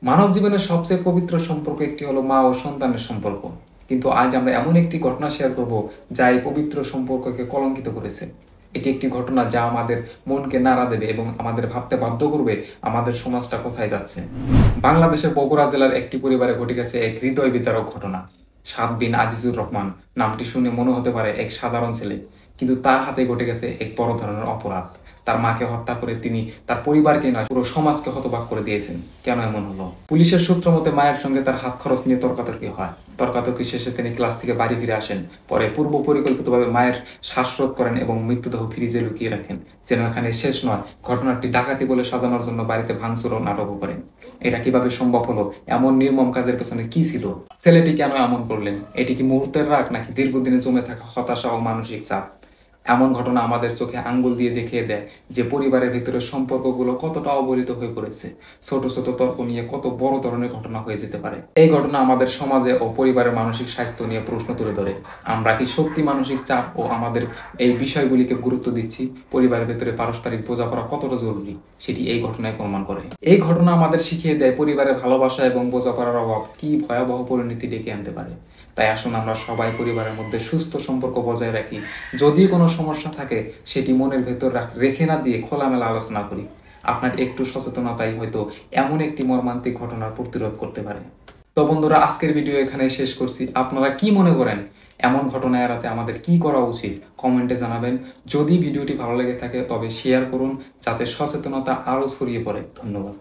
মানব জীবনের সবচেয়ে পবিত্র সম্পর্ক একটি হলো মা ও সন্তানের সম্পর্ক। কিন্তু আজ আমরা এমন একটি ঘটনা শেয়ার করব যা এই পবিত্র সম্পর্ককে কলঙ্কিত করেছে। এটি একটি ঘটনা যা আমাদের মনকে নাড়া দেবে এবং আমাদের ভাবতে বাধ্য করবে আমাদের সমাজটা কোথায় যাচ্ছে। বাংলাদেশের বগুড়া জেলার একটি পরিবারে ঘটে গেছে এক হৃদয় বিদারক ঘটনা। সাদ বিন আজিজুর রহমান নামটি শুনে মনে হতে পারে এক সাধারণ ছেলে, কিন্তু তার হাতে ঘটে গেছে এক বড় ধরনের অপরাধ। তার মাকে হত্যা করে তিনি তার পরিবারকে নয়, পুরো সমাজকে হতবাক করে দিয়েছেন। কেন এমন হলো? পুলিশের সূত্র মতে মায়ের সঙ্গে তার হাত খরচ নিয়ে তর্কাতর্কি হয়। তর্কাতর্কি শেষে তিনি ক্লাস থেকে বাড়ি ফিরে আসেন। পরে পূর্ব পরিকল্পিতভাবে মায়ের শ্বাসরোধ করেন এবং মৃতদেহ ফ্রিজে লুকিয়ে রাখেন। যেন এখানে শেষ নয়, ঘটনাটি ডাকাতি বলে সাজানোর জন্য বাড়িতে ভাঙচুর ও নাটকও করেন। এটা কিভাবে সম্ভব হলো? এমন নির্মম কাজের পেছনে কি ছিল? ছেলেটি কেন এমন করলেন? এটি কি মুহূর্তের রাগ, নাকি দীর্ঘদিনে জমে থাকা হতাশা ও মানসিক চাপ? এমন ঘটনা আমাদের চোখে আঙ্গুল দিয়ে দেখিয়ে দেয় যে পরিবারের ভিতরে সম্পর্কগুলো কতটা অবহেলিত হয়ে পড়েছে। ছোট ছোট তর্ক নিয়ে কত বড় ধরনের ঘটনা হয়ে যেতে পারে। এই ঘটনা আমাদের সমাজে ও পরিবারের মানসিক স্বাস্থ্য নিয়ে প্রশ্ন তুলে ধরে। আমরা কি সত্যি মানসিক চাপ ও আমাদের এই বিষয়গুলিকে গুরুত্ব দিচ্ছি? পরিবারের ভিতরে পারস্পরিক বোঝাপড়া কতটা জরুরি সেটি এই ঘটনায় প্রমাণ করে। এই ঘটনা আমাদের শিখিয়ে দেয় পরিবারের ভালোবাসা এবং বোঝাপড়ার অভাব কি ভয়াবহ পরিণতি ডেকে আনতে পারে। তাই আসুন আমরা সবাই পরিবারের মধ্যে সুস্থ সম্পর্ক বজায় রাখি। যদি কোনো সমস্যা থাকে সেটি মনের ভেতর রেখে না দিয়ে খোলামেলা আলোচনা করি। আপনার একটু সচেতনতাই হয়তো এমন একটি মর্মান্তিক ঘটনার প্রতিরোধ করতে পারে। তো বন্ধুরা, আজকের ভিডিও এখানে শেষ করছি। আপনারা কি মনে করেন? এমন ঘটনা এড়াতে আমাদের কি করা উচিত? কমেন্টে জানাবেন। যদি ভিডিওটি ভালো লেগে থাকে তবে শেয়ার করুন, যাতে সচেতনতা আরও ছড়িয়ে পড়ে। ধন্যবাদ।